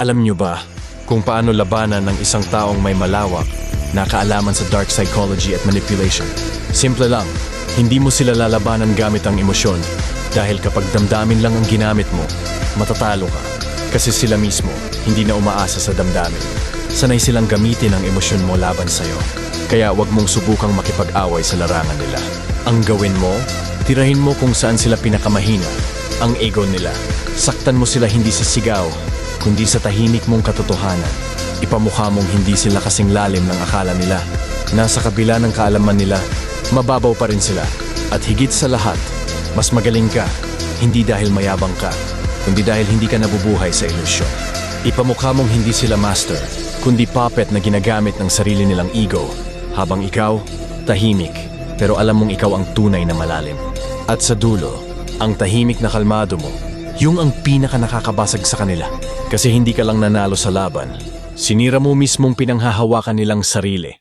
Alam niyo ba kung paano labanan ng isang taong may malawak na kaalaman sa dark psychology at manipulation? Simple lang, hindi mo sila lalabanan gamit ang emosyon dahil kapag damdamin lang ang ginamit mo, matatalo ka. Kasi sila mismo hindi na umaasa sa damdamin. Sanay silang gamitin ang emosyon mo laban sa'yo. Kaya wag mong subukang makipag-away sa larangan nila. Ang gawin mo, tirahin mo kung saan sila pinakamahina, ang ego nila. Saktan mo sila hindi sa sigaw, kundi sa tahimik mong katotohanan. Ipamukha mong hindi sila kasing lalim ng akala nila. Nasa kabila ng kaalaman nila, mababaw pa rin sila. At higit sa lahat, mas magaling ka, hindi dahil mayabang ka, kundi dahil hindi ka nabubuhay sa ilusyon. Ipamukha mong hindi sila master, kundi puppet na ginagamit ng sarili nilang ego, habang ikaw, tahimik, pero alam mong ikaw ang tunay na malalim. At sa dulo, ang tahimik na kalmado mo, yung ang pinaka nakakabasag sa kanila. Kasi hindi ka lang nanalo sa laban, sinira mo mismong pinanghahawakan nilang sarili.